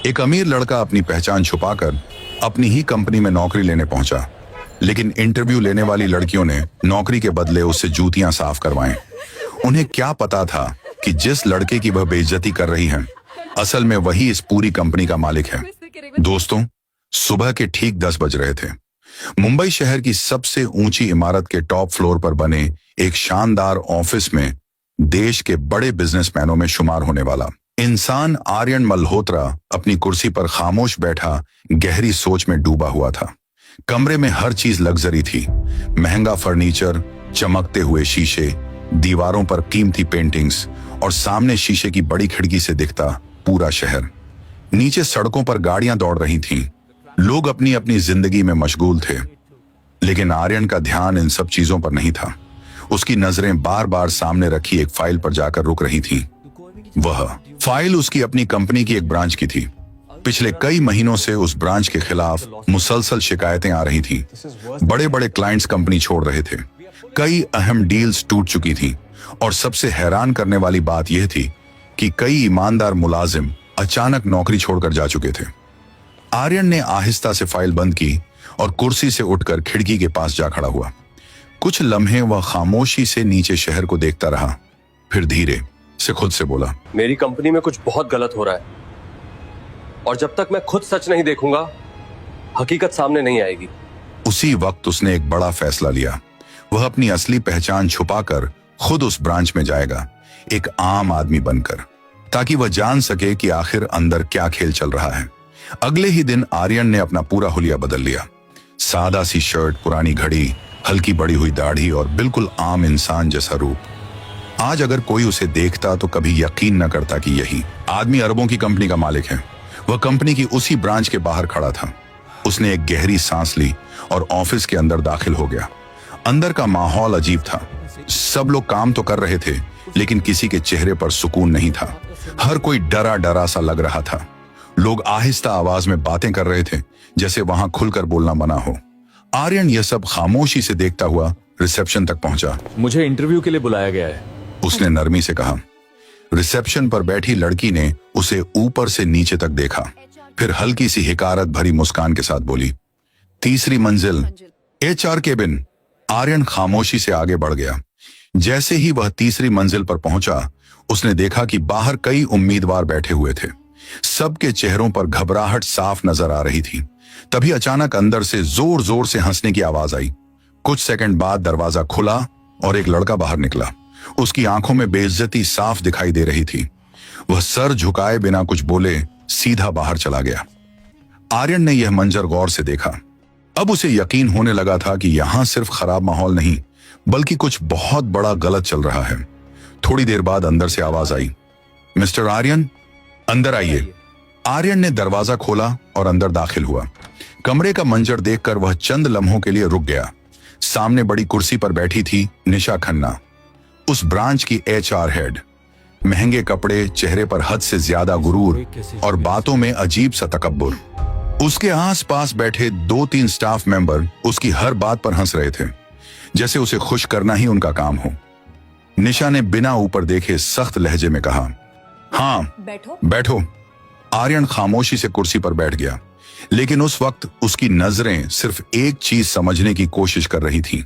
एक अमीर लड़का अपनी पहचान छुपाकर अपनी ही कंपनी में नौकरी लेने पहुंचा, लेकिन इंटरव्यू लेने वाली लड़कियों ने नौकरी के बदले उससे जूतियां साफ करवाएं। उन्हें क्या पता था कि जिस लड़के की वह बेइज्जती कर रही है, असल में वही इस पूरी कंपनी का मालिक है। दोस्तों, सुबह के ठीक 10 बज रहे थे। मुंबई शहर की सबसे ऊंची इमारत के टॉप फ्लोर पर बने एक शानदार ऑफिस में देश के बड़े बिजनेसमैनों में शुमार होने वाला इंसान आर्यन मल्होत्रा अपनी कुर्सी पर खामोश बैठा गहरी सोच में डूबा हुआ था। कमरे में हर चीज लग्जरी थी। महंगा फर्नीचर, चमकते हुए शीशे, दीवारों पर कीमती पेंटिंग्स और सामने शीशे की बड़ी खिड़की से दिखता पूरा शहर। नीचे सड़कों पर गाड़ियां दौड़ रही थीं। लोग अपनी अपनी जिंदगी में मशगूल थे, लेकिन आर्यन का ध्यान इन सब चीजों पर नहीं था। उसकी नजरें बार बार सामने रखी एक फाइल पर जाकर रुक रही थीं। वह फाइल उसकी अपनी कंपनी की एक ब्रांच की थी। पिछले कई महीनों से उस ब्रांच के खिलाफ मुसलसल शिकायतें आ रही थीं। बड़े बड़े क्लाइंट्स कंपनी छोड़ रहे थे। कई अहम डील्स टूट चुकी थीं और सबसे हैरान करने वाली बात यह थी कि कई ईमानदार मुलाजिम अचानक नौकरी छोड़कर जा चुके थे। आर्यन ने आहिस्ता से फाइल बंद की और कुर्सी से उठकर खिड़की के पास जा खड़ा हुआ। कुछ लम्हे वह खामोशी से नीचे शहर को देखता रहा, फिर धीरे से खुद से बोला, मेरी कंपनी में कुछ बहुत गलत हो रहा है और जब तक मैं खुद सच नहीं देखूंगा, हकीकत सामने नहीं आएगी। उसी वक्त उसने एक बड़ा फैसला लिया। वह अपनी असली पहचान छुपाकर खुद उस ब्रांच में जाएगा, एक आम आदमी बनकर, ताकि वह जान सके कि आखिर अंदर क्या खेल चल रहा है। अगले ही दिन आर्यन ने अपना पूरा हुलिया बदल लिया। सादा सी शर्ट, पुरानी घड़ी, हल्की बड़ी हुई दाढ़ी और बिल्कुल आम इंसान जैसा रूप। आज अगर कोई उसे देखता तो कभी यकीन न करता कि यही आदमी अरबों की कंपनी का मालिक है। वह कंपनी की उसी ब्रांच के बाहर खड़ा था। उसने एक गहरी सांस ली और ऑफिस के अंदर दाखिल हो गया। अंदर का माहौल अजीब था। सब लोग काम तो कर रहे थे, लेकिन किसी के चेहरे पर सुकून नहीं था। हर कोई डरा डरा सा लग रहा था। लोग आहिस्ता आवाज में बातें कर रहे थे, जैसे वहां खुलकर बोलना मना हो। आर्यन यह सब खामोशी से देखता हुआ रिसेप्शन तक पहुंचा। मुझे इंटरव्यू के लिए बुलाया गया है, उसने नरमी से कहा। रिसेप्शन पर बैठी लड़की ने उसे ऊपर से नीचे तक देखा, फिर हल्की सी हिकारत भरी मुस्कान के साथ बोली, 3री मंजिल, HR केबिन। आर्यन खामोशी से आगे बढ़ गया। जैसे ही वह 3री मंजिल पर पहुंचा, उसने देखा कि बाहर कई उम्मीदवार बैठे हुए थे। सबके चेहरों पर घबराहट साफ नजर आ रही थी। तभी अचानक अंदर से जोर जोर से हंसने की आवाज आई। कुछ सेकंड बाद दरवाजा खुला और एक लड़का बाहर निकला। उसकी आंखों में बेइज्जती साफ दिखाई दे रही थी। वह सर झुकाए बिना कुछ बोले सीधा बाहर चला गया। आर्यन ने यह मंजर गौर से देखा। अब उसे यकीन होने लगा था कि यहां सिर्फ खराब माहौल नहीं, बल्कि कुछ बहुत बड़ा गलत चल रहा है। थोड़ी देर बाद अंदर से आवाज आई, मिस्टर आर्यन, अंदर आइए। आर्यन ने दरवाजा खोला और अंदर दाखिल हुआ। कमरे का मंजर देखकर वह चंद लम्हों के लिए रुक गया। सामने बड़ी कुर्सी पर बैठी थी निशा खन्ना, उस ब्रांच की HR हेड। महंगे कपड़े, चेहरे पर हद से ज्यादा गुरूर और बातों में अजीब सा तकब्बुर। उसके आसपास बैठे 2-3 स्टाफ मेंबर उसकी हर बात पर हंस रहे थे, जैसे उसे खुश करना ही उनका काम हो। निशा ने बिना ऊपर देखे सख्त लहजे में कहा, हाँ बैठो। आर्यन खामोशी से कुर्सी पर बैठ गया, लेकिन उस वक्त उसकी नजरें सिर्फ एक चीज समझने की कोशिश कर रही थीं।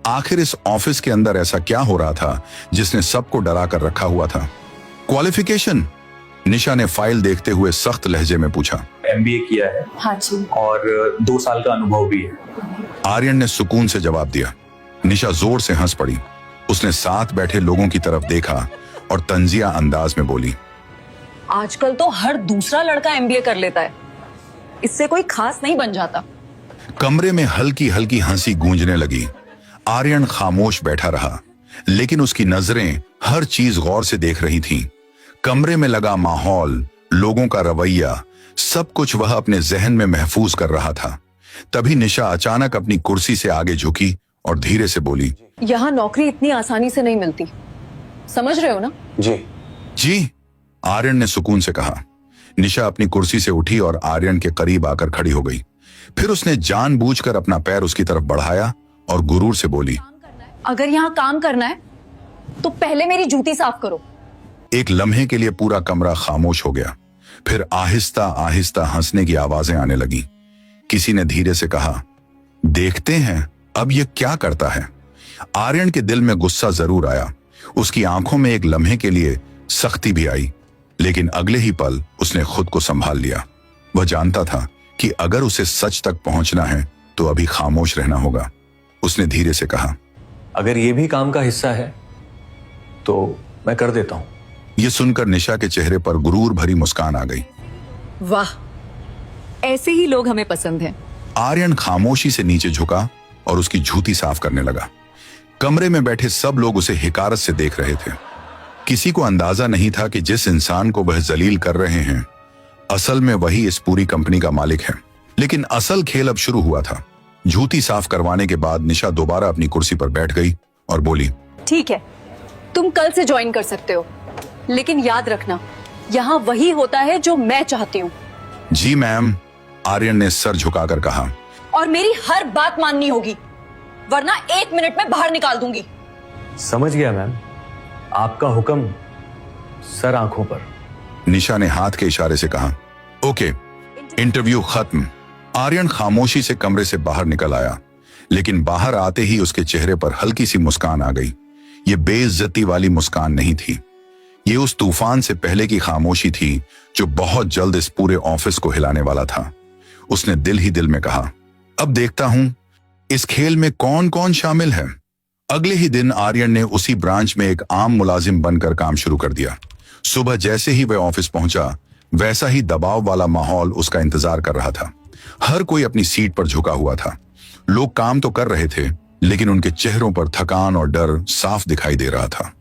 आखिर इस ऑफिस के अंदर ऐसा क्या हो रहा था जिसने सबको डरा कर रखा हुआ था? क्वालिफिकेशन? निशा ने फाइल देखते हुए सख्त लहजे में पूछा। MBA किया है। हाँ जी। और 2 साल का अनुभव भी है। आर्यन ने सुकून से जवाब दिया। निशा जोर से हंस पड़ी। उसने साथ बैठे लोगों की तरफ देखा और तंजिया अंदाज में बोली, आजकल तो हर दूसरा लड़का MBA कर लेता है, इससे कोई खास नहीं बन जाता। कमरे में हल्की हल्की हंसी गूंजने लगी। आर्यन खामोश बैठा रहा, लेकिन उसकी नजरें हर चीज गौर से देख रही थीं। कमरे में लगा माहौल, लोगों का रवैया, सब कुछ वह अपने जहन में महफूज कर रहा था। तभी निशा अचानक अपनी कुर्सी से आगे झुकी और धीरे से बोली, यहाँ नौकरी इतनी आसानी से नहीं मिलती, समझ रहे हो ना? जी, आर्यन ने सुकून से कहा। निशा अपनी कुर्सी से उठी और आर्यन के करीब आकर खड़ी हो गई। फिर उसने जानबूझकर अपना पैर उसकी तरफ बढ़ाया और गुरूर से बोली, अगर यहाँ काम करना है तो पहले मेरी जूती साफ करो। एक लम्हे के लिए पूरा कमरा खामोश हो गया। फिर आहिस्ता आहिस्ता हंसने की आवाजें आने लगी। किसी ने धीरे से कहा, देखते हैं अब ये क्या करता है। आर्यन के दिल में गुस्सा जरूर आया, उसकी आंखों में एक लम्हे के लिए सख्ती भी आई, लेकिन अगले ही पल उसने खुद को संभाल लिया। वह जानता था कि अगर उसे सच तक पहुंचना है तो अभी खामोश रहना होगा। उसने धीरे से कहा, अगर ये भी काम का हिस्सा है तो मैं कर देता हूं। यह सुनकर निशा के चेहरे पर गुरूर भरी मुस्कान आ गई। वाह, ऐसे ही लोग हमें पसंद हैं। आर्यन खामोशी से नीचे झुका और उसकी जूती साफ करने लगा। कमरे में बैठे सब लोग उसे हिकारत से देख रहे थे। किसी को अंदाजा नहीं था कि जिस इंसान को वह जलील कर रहे हैं असल में वही इस पूरी कंपनी का मालिक है। लेकिन असल खेल अब शुरू हुआ था। जूती साफ करवाने के बाद निशा दोबारा अपनी कुर्सी पर बैठ गई और बोली, ठीक है, तुम कल से ज्वाइन कर सकते हो, लेकिन याद रखना यहाँ वही होता है जो मैं चाहती हूँ। जी मैम, आर्यन ने सर झुकाकर कहा। और मेरी हर बात माननी होगी, वरना 1 मिनट में बाहर निकाल दूंगी। समझ गया मैम, आपका हुक्म सर आंखों पर। निशा ने हाथ के इशारे से कहा, ओके, इंटरव्यू खत्म। आर्यन खामोशी से कमरे से बाहर निकल आया, लेकिन बाहर आते ही उसके चेहरे पर हल्की सी मुस्कान आ गई। ये बेइज्जती वाली मुस्कान नहीं थी, ये उस तूफान से पहले की खामोशी थी जो बहुत जल्द इस पूरे ऑफिस को हिलाने वाला था। उसने दिल ही दिल में कहा, अब देखता हूं इस खेल में कौन कौन शामिल है। अगले ही दिन आर्यन ने उसी ब्रांच में एक आम मुलाजिम बनकर काम शुरू कर दिया। सुबह जैसे ही वह ऑफिस पहुंचा, वैसा ही दबाव वाला माहौल उसका इंतजार कर रहा था। हर कोई अपनी सीट पर झुका हुआ था। लोग काम तो कर रहे थे, लेकिन उनके चेहरों पर थकान और डर साफ दिखाई दे रहा था।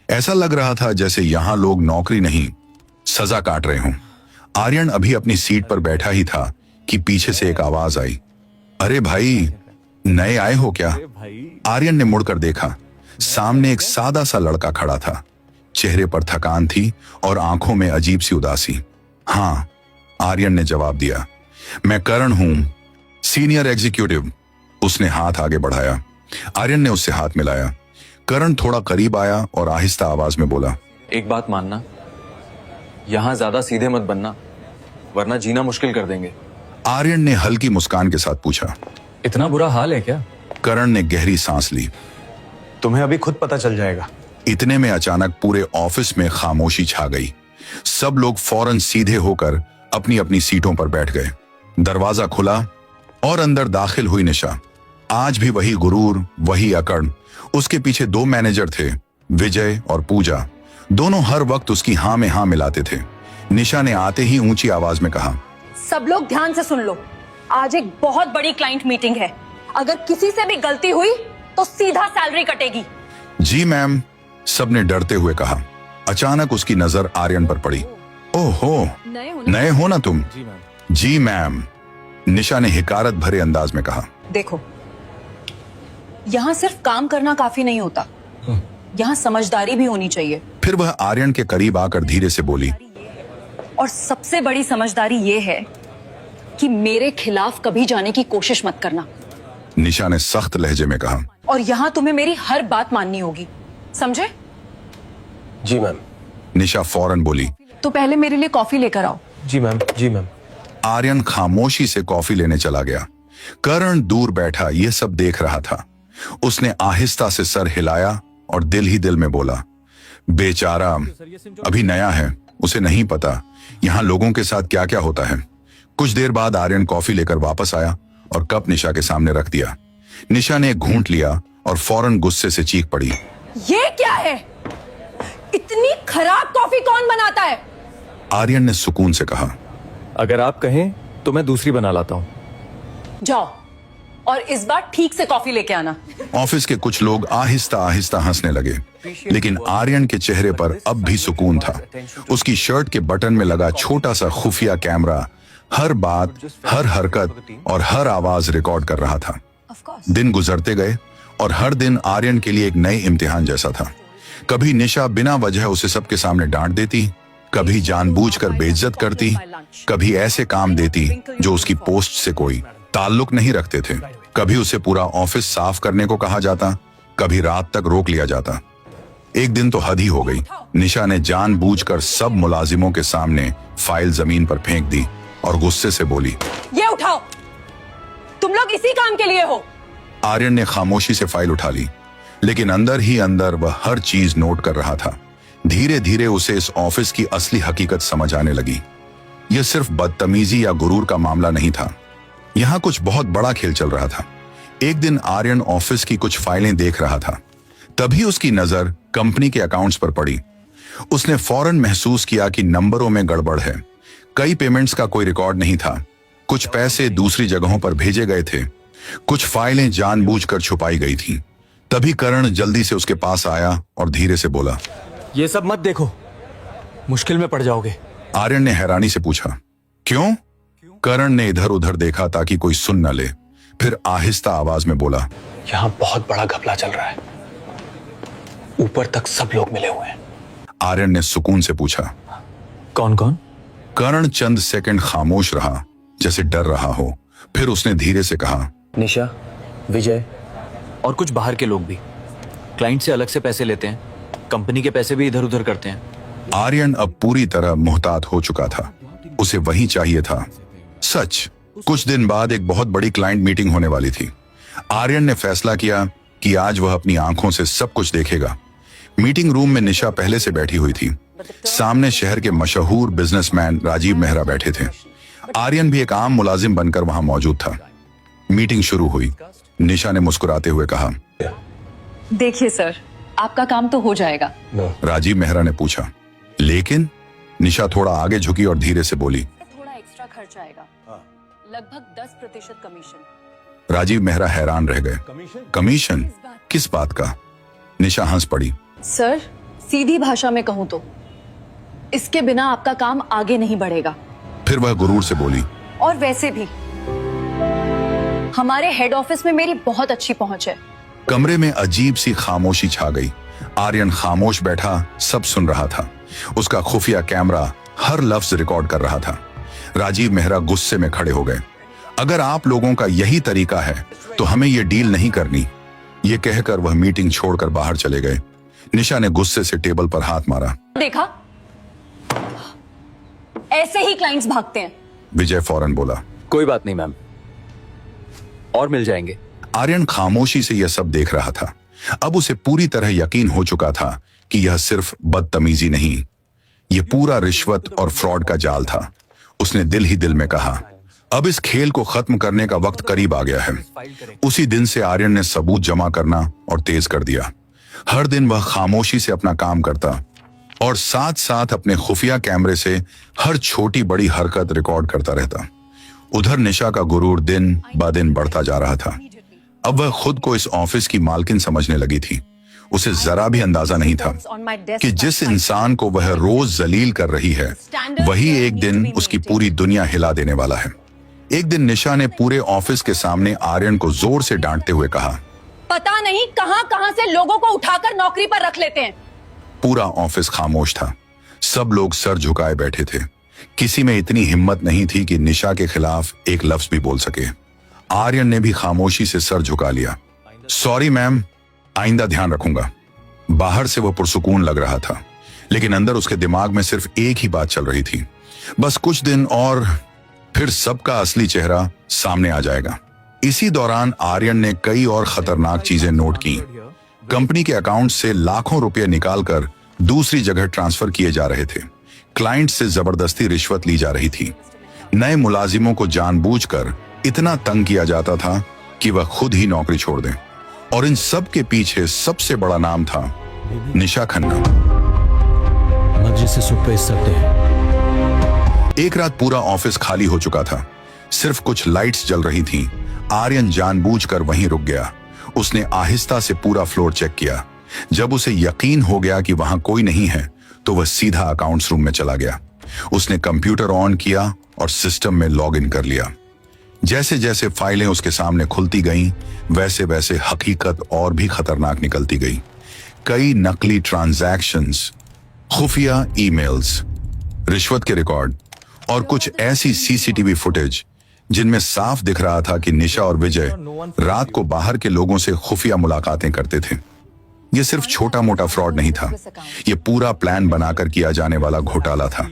ऐसा लग रहा था जैसे यहां लोग नौकरी नहीं, सजा काट रहे हों। आर्यन अभी अपनी सीट पर बैठा ही था कि पीछे से एक आवाज आई, अरे भाई, नए आए हो क्या? आर्यन ने मुड़कर देखा। सामने एक सादा सा लड़का खड़ा था। चेहरे पर थकान थी और आंखों में अजीब सी उदासी। हाँ, आर्यन ने जवाब दिया, मैं करण हूं, सीनियर एग्जीक्यूटिव। उसने हाथ आगे बढ़ाया। आर्यन ने उससे हाथ मिलाया। करण थोड़ा करीब आया और आहिस्ता आवाज में बोला, एक बात मानना, यहां ज्यादा सीधे मत बनना, वरना जीना मुश्किल कर देंगे। आर्यन ने हल्की मुस्कान के साथ पूछा, इतना बुरा हाल है क्या? करण ने गहरी सांस ली। तुम्हें अभी खुद पता चल जाएगा। इतने में अचानक पूरे ऑफिस में खामोशी छा गई। सब लोग फौरन सीधे होकर अपनी अपनी सीटों पर बैठ गए। दरवाजा खुला और अंदर दाखिल हुई निशा। आज भी वही गुरूर, वही अकड़। उसके पीछे 2 मैनेजर थे, विजय और पूजा। दोनों हर वक्त उसकी हाँ में हाँ मिलाते थे। निशा ने आते ही ऊंची आवाज में कहा, सब लोग ध्यान से सुन लो, आज एक बहुत बड़ी क्लाइंट मीटिंग है। अगर किसी से भी गलती हुई तो सीधा सैलरी कटेगी। जी मैम, सबने डरते हुए कहा। अचानक उसकी नजर आर्यन पर पड़ी। ओहो, नए हो ना तुम? जी मैम। जी मैम, निशा ने हिकारत भरे अंदाज में कहा। देखो, यहाँ सिर्फ काम करना काफी नहीं होता, यहाँ समझदारी भी होनी चाहिए। फिर वह आर्यन के करीब आकर धीरे से बोली, और सबसे बड़ी समझदारी ये है कि मेरे खिलाफ कभी जाने की कोशिश मत करना। निशा ने सख्त लहजे में कहा। और यहाँ तुम्हें मेरी हर बात माननी होगी, समझे? जी मैम। निशा फौरन बोली, तो पहले मेरे लिए कॉफी लेकर आओ। जी मैम। जी मैम। आर्यन खामोशी से कॉफी लेने चला गया। करण दूर बैठा ये सब देख रहा था। उसने आहिस्ता से सर हिलाया और दिल ही दिल में बोला, बेचारा अभी नया है, उसे नहीं पता यहाँ लोगों के साथ क्या क्या होता है। कुछ देर बाद आर्यन कॉफी लेकर वापस आया और कप निशा के सामने रख दिया। निशा ने एक घूंट लिया और फौरन गुस्से से चीख पड़ी, ये क्या है? इतनी खराब कॉफी कौन बनाता है? आर्यन ने सुकून से कहा, अगर आप कहें तो मैं दूसरी बना लाता हूं। जाओ और इस बार ठीक से कॉफी लेके आना। ऑफिस के कुछ लोग आहिस्ता आहिस्ता हंसने लगे, लेकिन आर्यन के चेहरे पर अब भी सुकून था। उसकी शर्ट के बटन में लगा छोटा सा खुफिया कैमरा हर बात, हर हरकत और हर आवाज रिकॉर्ड कर रहा था। दिन गुजरते गए और हर दिन आर्यन के लिए एक नए इम्तिहान जैसा था। कभी निशा बिना वजह उसे सबके सामने डांट देती, कभी जानबूझकर बेइज्जत करती, कभी ऐसे काम देती जो उसकी पोस्ट से कोई ताल्लुक नहीं रखते थे। कभी उसे पूरा ऑफिस साफ करने को कहा जाता, कभी रात तक रोक लिया जाता। एक दिन तो हद ही हो गई। निशा ने जानबूझकर सब मुलाजिमों के सामने फाइल जमीन पर फेंक दी और गुस्से से बोली, ये उठाओ, तुम लोग इसी काम के लिए हो। आर्यन ने खामोशी से फाइल उठा ली, लेकिन अंदर ही अंदर वह हर चीज नोट कर रहा था। धीरे धीरे उसे इस ऑफिस की असली हकीकत समझ आने लगी। यह सिर्फ बदतमीजी या गुरूर का मामला नहीं था, यहां कुछ बहुत बड़ा खेल चल रहा था। एक दिन आर्यन ऑफिस की कुछ फाइलें देख रहा था, तभी उसकी नजर कंपनी के अकाउंट्स पर पड़ी। उसने फौरन महसूस किया कि नंबरों में गड़बड़ है। कई पेमेंट्स का कोई रिकॉर्ड नहीं था, कुछ पैसे दूसरी जगहों पर भेजे गए थे, कुछ फाइलें जानबूझकर छुपाई गई थीं। तभी करण जल्दी से उसके पास आया और धीरे से बोला, ये सब मत देखो, मुश्किल में पड़ जाओगे। आर्यन ने हैरानी से पूछा, क्यों? करण ने इधर उधर देखा ताकि कोई सुन न ले, फिर आहिस्ता आवाज में बोला, यहाँ बहुत बड़ा घपला चल रहा है, ऊपर तक सब लोग मिले हुए हैं। आर्यन ने सुकून से पूछा, कौन कौन? करण चंद सेकंड खामोश रहा, जैसे डर रहा हो। फिर उसने धीरे से कहा, निशा, विजय और कुछ बाहर के लोग भी। क्लाइंट से अलग से पैसे लेते हैं, कंपनी के पैसे भी इधर उधर करते हैं। आर्यन अब पूरी तरह मुहतात हो चुका था, उसे वही चाहिए था सच। कुछ दिन बाद एक बहुत बड़ी क्लाइंट मीटिंग होने वाली थी। आर्यन ने फैसला किया कि आज वह अपनी आंखों से सब कुछ देखेगा। मीटिंग रूम में निशा पहले से बैठी हुई थी। सामने शहर के मशहूर बिजनेसमैन राजीव मेहरा बैठे थे। आर्यन भी एक आम मुलाजिम बनकर वहां मौजूद था। मीटिंग शुरू हुई। निशा ने मुस्कुराते हुए कहा, देखिए सर, आपका काम तो हो जाएगा। राजीव मेहरा ने पूछा, लेकिन? निशा थोड़ा आगे झुकी और धीरे से बोली, थोड़ा एक्स्ट्रा खर्च आएगा, लगभग 10% कमीशन। राजीव मेहरा हैरान रह गए। कमीशन? किस बात का? निशा हंस पड़ी। सर, सीधी भाषा में कहूं तो इसके बिना आपका काम आगे नहीं बढ़ेगा। फिर वह गुरूर से बोली, और वैसे भी हमारे हेड ऑफिस में मेरी बहुत अच्छी पहुंच है। कमरे में अजीब सी खामोशी छा गई। आर्यन खामोश बैठा सब सुन रहा था। उसका खुफिया कैमरा हर लफ्ज रिकॉर्ड कर रहा था। राजीव मेहरा गुस्से में खड़े हो गए। अगर आप लोगों का यही तरीका है तो हमें यह डील नहीं करनी। ये कहकर वह मीटिंग छोड़कर बाहर चले गए। निशा ने गुस्से से टेबल पर हाथ मारा। देखा, ऐसे ही क्लाइंट्स भागते हैं। विजय फौरन बोला, कोई बात नहीं मैम, और मिल जाएंगे। आर्यन खामोशी से यह सब देख रहा था। अब उसे पूरी तरह यकीन हो चुका था कि यह सिर्फ बदतमीजी नहीं, यह पूरा रिश्वत और फ्रॉड का जाल था। उसने दिल ही दिल में कहा, अब इस खेल को खत्म करने का वक्त करीब आ गया है। उसी दिन से आर्यन ने सबूत जमा करना और तेज कर दिया। हर दिन वह खामोशी से अपना काम करता और साथ साथ अपने खुफिया कैमरे से हर छोटी बड़ी हरकत रिकॉर्ड करता रहता। उधर निशा का गुरूर दिन ब दिन बढ़ता जा रहा था। अब वह खुद को इस ऑफिस की मालकिन समझने लगी थी। उसे जरा भी अंदाजा नहीं था कि जिस इंसान को वह रोज जलील कर रही है, वही एक दिन उसकी पूरी दुनिया हिला देने वाला है। एक दिन निशा ने पूरे ऑफिस के सामने आर्यन को जोर से डांटते हुए कहा, पता नहीं कहां कहां से लोगों को उठाकर नौकरी पर रख लेते हैं। पूरा ऑफिस खामोश था। सब लोग सर झुकाए बैठे थे। किसी में इतनी हिम्मत नहीं थी कि निशा के खिलाफ एक लफ्ज भी बोल सके। आर्यन ने भी खामोशी से सर झुका लिया। सॉरी मैम, आइंदा ध्यान रखूंगा। बाहर से वो पुरसुकून लग रहा था, लेकिन अंदर उसके दिमाग में सिर्फ एक ही बात चल रही थी, बस कुछ दिन और फिर सबका असली चेहरा सामने आ जाएगा। इसी दौरान आर्यन ने कई और खतरनाक चीजें नोट की। कंपनी के अकाउंट से लाखों रुपए निकालकर दूसरी जगह ट्रांसफर किए जा रहे थे। क्लाइंट से जबरदस्ती रिश्वत ली जा रही थी। नए मुलाजिमों को जानबूझकर इतना तंग किया जाता था कि वह खुद ही नौकरी छोड़ दें। और इन सब के पीछे सबसे बड़ा नाम था निशा खन्ना। मस्जिद से सुख पे सकते हैं। एक रात पूरा ऑफिस खाली हो चुका था, सिर्फ कुछ लाइट्स जल रही थीं। आर्यन जानबूझकर वहीं रुक गया। उसने आहिस्ता से पूरा फ्लोर चेक किया। जब उसे यकीन हो गया कि वहां कोई नहीं है, तो वह सीधा अकाउंट्स रूम में चला गया। उसने कंप्यूटर ऑन किया और सिस्टम में लॉग इन कर लिया। जैसे जैसे फाइलें उसके सामने खुलती गईं, वैसे वैसे हकीकत और भी खतरनाक निकलती गई। कई नकली ट्रांजैक्शंस, खुफिया ईमेल्स, रिश्वत के रिकॉर्ड और कुछ ऐसी सीसीटीवी फुटेज जिनमें साफ दिख रहा था कि निशा और विजय रात को बाहर के लोगों से खुफिया मुलाकातें करते थे। यह सिर्फ छोटा मोटा फ्रॉड नहीं था, यह पूरा प्लान बनाकर किया जाने वाला घोटाला था।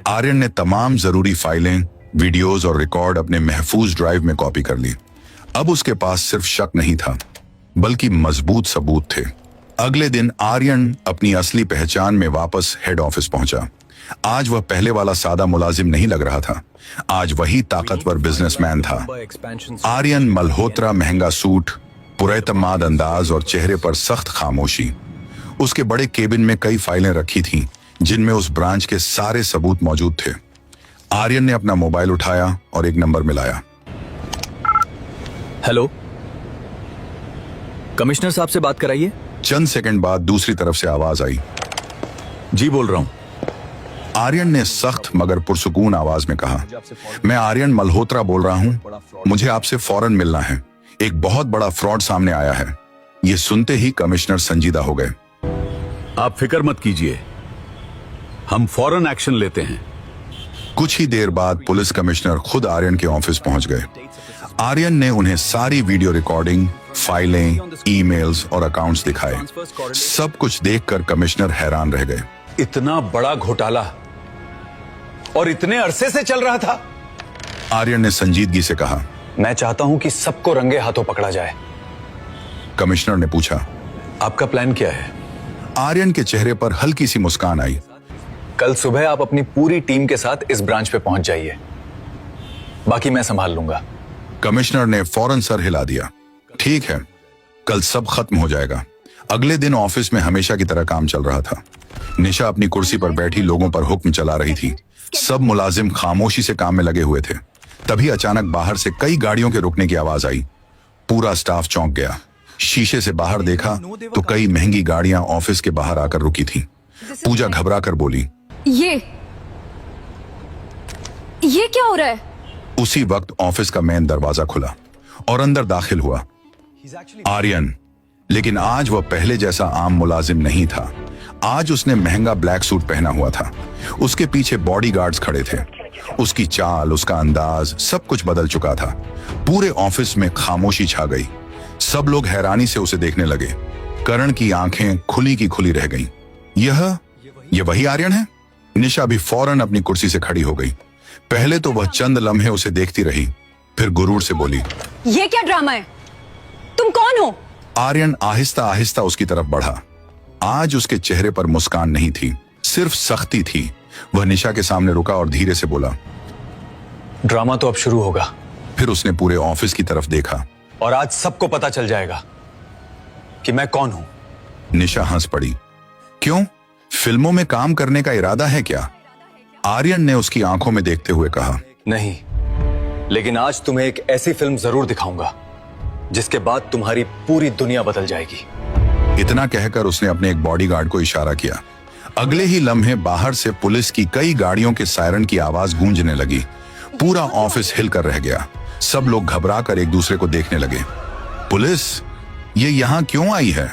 आर्यन ने तमाम जरूरी फाइलें, वीडियोस और रिकॉर्ड अपने महफूज ड्राइव में कॉपी कर ली। अब उसके पास सिर्फ शक नहीं था, बल्कि मजबूत सबूत थे। अगले दिन आर्यन अपनी असली पहचान में वापस हेड ऑफिस पहुंचा। आज वह पहले वाला सादा मुलाजिम नहीं लग रहा था, आज वही ताकतवर बिजनेसमैन था। आर्यन मल्होत्रा, महंगा सूट, पुरैतमाद अंदाज और चेहरे पर सख्त खामोशी। उसके बड़े केबिन में कई फाइलें रखी थीं, जिनमें उस ब्रांच के सारे सबूत मौजूद थे। आर्यन ने अपना मोबाइल उठाया और एक नंबर मिलाया। हेलो, कमिश्नर साहब से बात कराइए। चंद सेकंड बाद दूसरी तरफ से आवाज आई। जी बोल रहा हूं। आर्यन ने सख्त मगर पुरसुकून आवाज में कहा, मैं आर्यन मल्होत्रा बोल रहा हूं, मुझे आपसे फौरन मिलना है। एक बहुत बड़ा फ्रॉड सामने आया है। ये सुनते ही कमिश्नर संजीदा हो गए। आप फिक्र मत कीजिए, हम फौरन एक्शन लेते हैं। कुछ ही देर बाद पुलिस कमिश्नर खुद आर्यन के ऑफिस पहुंच गए। आर्यन ने उन्हें सारी वीडियो रिकॉर्डिंग, फाइलें, ईमेल्स और अकाउंट्स दिखाए। सब कुछ देखकर कमिश्नर हैरान रह गए। इतना बड़ा घोटाला और इतने अरसे से चल रहा था। आर्यन ने संजीदगी से कहा, मैं चाहता हूं कि सबको रंगे हाथों पकड़ा जाए। कमिश्नर ने पूछा, आपका प्लान क्या है? आर्यन के चेहरे पर हल्की सी मुस्कान आई। कल सुबह आप अपनी पूरी टीम के साथ इस ब्रांच पे पहुंच जाइए, बाकी मैं संभाल लूंगा। कमिश्नर ने फौरन सर हिला दिया। ठीक है, कल सब खत्म हो जाएगा। अगले दिन ऑफिस में हमेशा की तरह काम चल रहा था। निशा अपनी कुर्सी पर बैठी लोगों पर हुक्म चला रही थी। सब मुलाजिम खामोशी से काम में लगे हुए थे। तभी अचानक बाहर से कई गाड़ियों के रुकने की आवाज आई। पूरा स्टाफ चौंक गया। शीशे से बाहर देखा तो कई महंगी गाड़ियां ऑफिस के बाहर आकर रुकी थीं। पूजा घबरा कर बोली, ये क्या हो रहा है? उसी वक्त ऑफिस का मेन दरवाजा खुला और अंदर दाखिल हुआ आर्यन। लेकिन आज वह पहले जैसा आम मुलाजिम नहीं था। आज उसने महंगा ब्लैक सूट पहना हुआ था। उसके पीछे बॉडीगार्ड्स खड़े थे। उसकी चाल, उसका अंदाज, सब कुछ बदल चुका था। पूरे ऑफिस में खामोशी छा गई। सब लोग हैरानी से उसे देखने लगे। करण की आंखें खुली की खुली रह गईं। यह वही आर्यन है? निशा भी फौरन अपनी कुर्सी से खड़ी हो गई। पहले तो वह चंद लम्हे उसे देखती रही, फिर गुरूर से बोली, ये क्या ड्रामा है? तुम कौन हो? आर्यन आहिस्ता आहिस्ता उसकी तरफ बढ़ा। आज उसके चेहरे पर मुस्कान नहीं थी, सिर्फ सख्ती थी। वह निशा के सामने रुका और धीरे से बोला, ड्रामा तो अब शुरू होगा। फिर उसने पूरे ऑफिस की तरफ देखा। और आज सबको पता चल जाएगा कि मैं कौन हूं। निशा हंस पड़ी। क्यों? फिल्मों में काम करने का इरादा है क्या? आर्यन ने उसकी आंखों में देखते हुए कहा, नहीं, लेकिन आज तुम्हें एक ऐसी फिल्म जरूर दिखाऊंगा जिसके बाद तुम्हारी पूरी दुनिया बदल जाएगी। इतना कहकर उसने अपने एक बॉडीगार्ड को इशारा किया। अगले ही लम्हे बाहर से पुलिस की कई गाड़ियों के सायरन की आवाज गूंजने लगी। पूरा ऑफिस हिलकर रह गया। सब लोग घबराकर एक दूसरे को देखने लगे। पुलिस ये यहाँ क्यों आई है?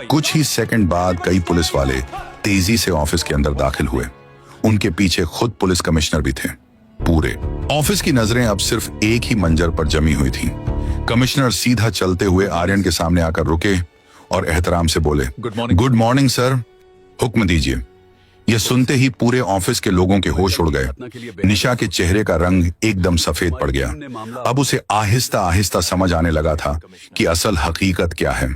कुछ ही सेकंड बाद कई पुलिस वाले तेजी से ऑफिस के अंदर दाखिल हुए। उनके पीछे खुद पुलिस कमिश्नर भी थे। पूरे ऑफिस की नजरें अब सिर्फ एक ही मंजर पर जमी हुई थीं। कमिश्नर सीधा चलते हुए आर्यन के सामने आकर रुके और एहतराम से बोले, गुड मॉर्निंग सर, हुक्म दीजिए। यह सुनते ही पूरे ऑफिस के लोगों के होश उड़ गए। निशा के चेहरे का रंग एकदम सफेद पड़ गया। अब उसे आहिस्ता आहिस्ता समझ आने लगा था कि असल हकीकत क्या है।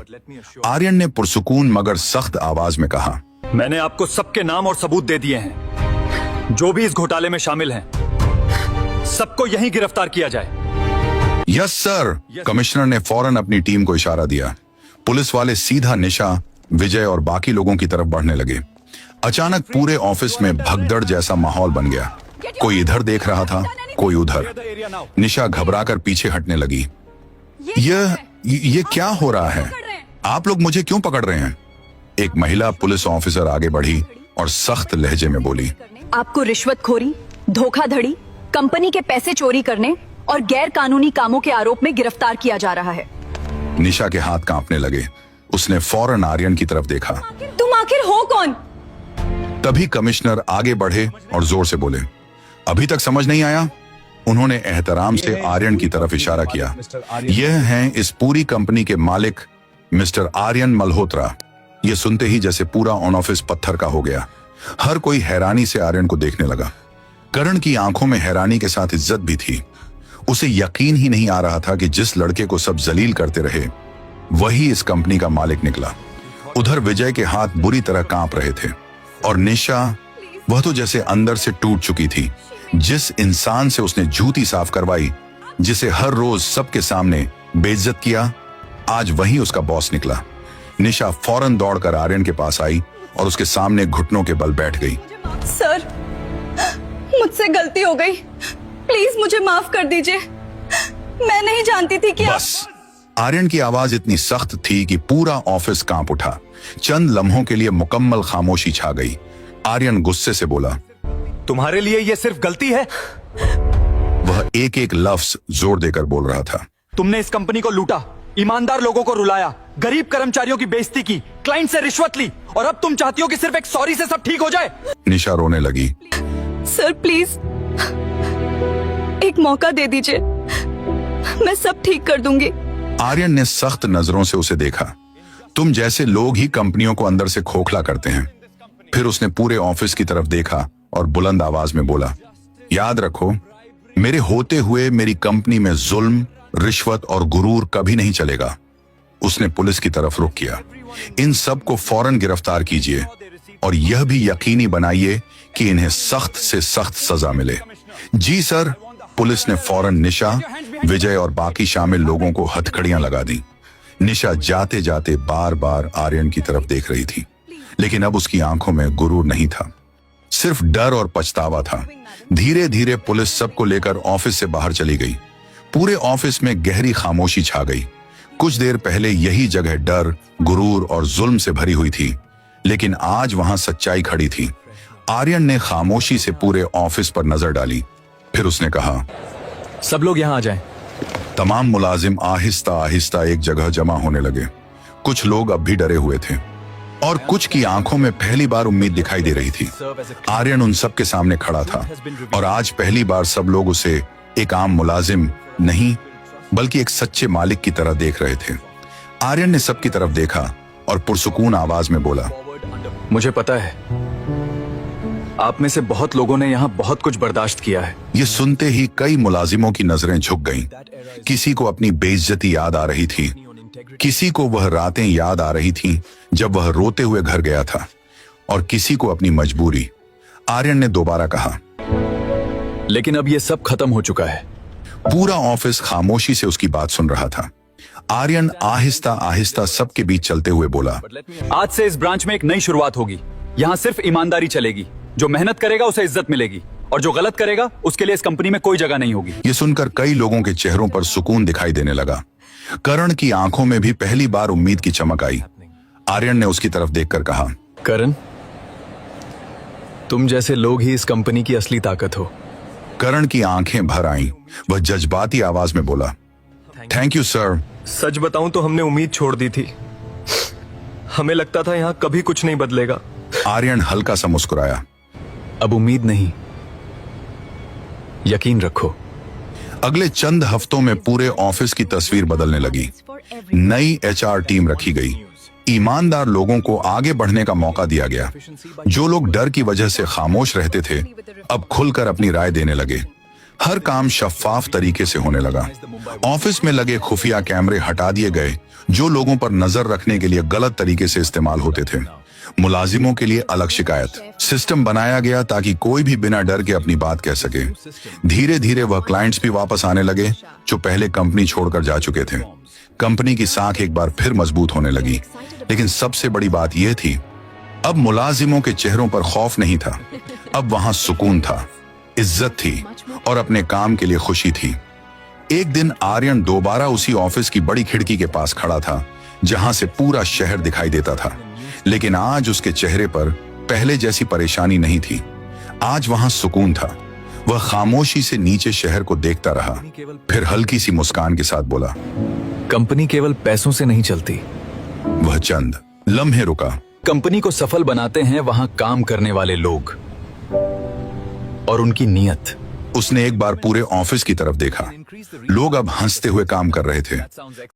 आर्यन ने पुरसुकून मगर सख्त आवाज में कहा, मैंने आपको सबके नाम और सबूत दे दिए हैं। जो भी इस घोटाले में शामिल हैं, सबको यहीं गिरफ्तार किया जाए। Yes sir. कमिश्नर ने फौरन अपनी टीम को इशारा दिया। पुलिस वाले सीधा निशा, विजय और बाकी लोगों की तरफ बढ़ने लगे। अचानक पूरे ऑफिस में भगदड़ जैसा माहौल बन गया। कोई इधर देख रहा था, कोई उधर। निशा घबराकर पीछे हटने लगी। ये क्या हो रहा है? आप लोग मुझे क्यों पकड़ रहे हैं? एक महिला पुलिस ऑफिसर आगे बढ़ी और सख्त लहजे में बोली, आपको रिश्वतखोरी, धोखाधड़ी, कंपनी के पैसे चोरी करने और गैर कानूनी कामों के आरोप में गिरफ्तार किया जा रहा है। निशा के हाथ कांपने लगे। उसने फौरन आर्यन की तरफ देखा। तुम आखिर हो कौन? तभी कमिश्नर आगे बढ़े और जोर से बोले, अभी तक समझ नहीं आया? उन्होंने एहतराम से आर्यन की तरफ इशारा किया। यह हैं इस पूरी कंपनी के मालिक मिस्टर आर्यन मल्होत्रा। ये सुनते ही जैसे पूरा ऑन ऑफिस पत्थर का हो गया। हर कोई हैरानी से आर्यन को देखने लगा। करण की आंखों में हैरानी के साथ इज्जत भी थी। उसे यकीन ही नहीं आ रहा था कि जिस लड़के को सब जलील करते रहे वही इस कंपनी का मालिक निकला। उधर विजय के हाथ बुरी तरह कांप रहे थे और निशा, वह तो जैसे अंदर से टूट चुकी थी। जिस इंसान से उसने जूती साफ करवाई, जिसे हर रोज सबके सामने बेइज्जत किया, आज वही उसका बॉस निकला। निशा फौरन दौड़कर आर्यन के पास आई और उसके सामने घुटनों के बल बैठ गई। सर, मुझसे गलती हो गई, प्लीज मुझे माफ कर दीजिए। मैं नहीं जानती थी कि बस। आर्यन की आवाज इतनी सख्त थी कि पूरा ऑफिस कांप उठा। चंद लम्हों के लिए मुकम्मल खामोशी छा गई। आर्यन गुस्से से बोला, तुम्हारे लिए ये सिर्फ गलती है? वह एक एक लफ्ज जोर देकर बोल रहा था। तुमने इस कंपनी को लूटा, ईमानदार लोगों को रुलाया, गरीब कर्मचारियों की बेइज्जती की, क्लाइंट से रिश्वत ली, और अब तुम चाहती हो कि सिर्फ एक सॉरी से सब ठीक हो जाए? निशा रोने लगी। सर प्लीज एक मौका दे दीजिए, मैं सब ठीक कर दूंगी। आर्यन ने सख्त नजरों से उसे देखा। तुम जैसे लोग ही कंपनियों को अंदर से खोखला करते हैं। फिर उसने पूरे ऑफिस की तरफ देखा और बुलंद आवाज में बोला, याद रखो, मेरे होते हुए मेरी कंपनी में जुल्म, रिश्वत और गुरूर कभी नहीं चलेगा। उसने पुलिस की तरफ रुख किया। इन सब को फौरन गिरफ्तार कीजिए और यह भी यकीनी बनाइए कि इन्हें सख्त से सख्त सजा मिले। जी सर। पुलिस ने फौरन निशा, विजय और बाकी शामिल लोगों को हथकड़ियां लगा दी। निशा जाते जाते बार बार आर्यन की तरफ देख रही थी, लेकिन अब उसकी आंखों में गुरूर नहीं था, सिर्फ डर और पछतावा था। धीरे धीरे पुलिस सबको लेकर ऑफिस से बाहर चली गई। पूरे ऑफिस में गहरी खामोशी छा गई। कुछ देर पहले यही जगह डर, गुरूर और जुल्म से भरी हुई थी, लेकिन आज वहां सच्चाई खड़ी थी। आर्यन ने खामोशी से पूरे ऑफिस पर नजर डाली। फिर उसने कहा, सब लोग यहाँ आ जाएं। तमाम मुलाजिम आहिस्ता आहिस्ता एक जगह जमा होने लगे। कुछ लोग अब भी डरे हुए थे और कुछ की आंखों में पहली बार उम्मीद दिखाई दे रही थी। आर्यन उन सब के सामने खड़ा था और आज पहली बार सब लोग उसे एक आम मुलाजिम नहीं, बल्कि एक सच्चे मालिक की तरह देख रहे थे। आर्यन ने सबकी तरफ देखा और पुरसुकून आवाज में बोला, मुझे पता है आप में से बहुत लोगों ने यहाँ बहुत कुछ बर्दाश्त किया है। ये सुनते ही कई मुलाजिमों की नजरें झुक गईं। किसी को अपनी बेइज्जती याद आ रही थी, किसी को वह रातें याद आ रही थीं जब वह रोते हुए घर गया था, और किसी को अपनी मजबूरी। आर्यन ने दोबारा कहा, लेकिन अब ये सब खत्म हो चुका है। पूरा ऑफिस खामोशी से उसकी बात सुन रहा था। आर्यन आहिस्ता आहिस्ता सबके बीच चलते हुए बोला, आज से इस ब्रांच में एक नई शुरुआत होगी। यहाँ सिर्फ ईमानदारी चलेगी। जो मेहनत करेगा उसे इज्जत मिलेगी, और जो गलत करेगा उसके लिए इस कंपनी में कोई जगह नहीं होगी। ये सुनकर कई लोगों के चेहरों पर सुकून दिखाई देने लगा। करण की आंखों में भी पहली बार उम्मीद की चमक आई। आर्यन ने उसकी तरफ देखकर कहा, करण, तुम जैसे लोग ही इस कंपनी की असली ताकत हो। करण की आंखें भर आईं। वह जज्बाती आवाज में बोला, थैंक यू सर। सच बताऊं तो हमने उम्मीद छोड़ दी थी। हमें लगता था यहाँ कभी कुछ नहीं बदलेगा। आर्यन हल्का सा मुस्कुराया। अब उम्मीद नहीं, यकीन रखो। अगले चंद हफ्तों में पूरे ऑफिस की तस्वीर बदलने लगी। नई एचआर टीम रखी गई। ईमानदार लोगों को आगे बढ़ने का मौका दिया गया। जो लोग डर की वजह से खामोश रहते थे, अब खुलकर अपनी राय देने लगे। हर काम शफाफ तरीके से होने लगा। ऑफिस में लगे खुफिया कैमरे हटा दिए गए, जो लोगों पर नजर रखने के लिए गलत तरीके से इस्तेमाल होते थे। मुलाजिमों के लिए अलग शिकायत सिस्टम बनाया गया ताकि कोई भी बिना डर के अपनी बात कह सके। धीरे धीरे वह क्लाइंट्स भी वापस आने लगे जो पहले कंपनी छोड़कर जा चुके थे। कंपनी की साख एक बार फिर मजबूत होने लगी। लेकिन सबसे बड़ी बात यह थी, अब मुलाजिमों के चेहरों पर खौफ नहीं था। अब वहां सुकून था, इज्जत थी और अपने काम के लिए खुशी थी। एक दिन आर्यन दोबारा उसी ऑफिस की बड़ी खिड़की के पास खड़ा था जहां से पूरा शहर दिखाई देता था। लेकिन आज उसके चेहरे पर पहले जैसी परेशानी नहीं थी। आज वहां सुकून था। वह खामोशी से नीचे शहर को देखता रहा, फिर हल्की सी मुस्कान के साथ बोला, कंपनी केवल पैसों से नहीं चलती। वह चंद लम्हे रुका। कंपनी को सफल बनाते हैं वहां काम करने वाले लोग और उनकी नीयत। उसने एक बार पूरे ऑफिस की तरफ देखा। लोग अब हंसते हुए काम कर रहे थे।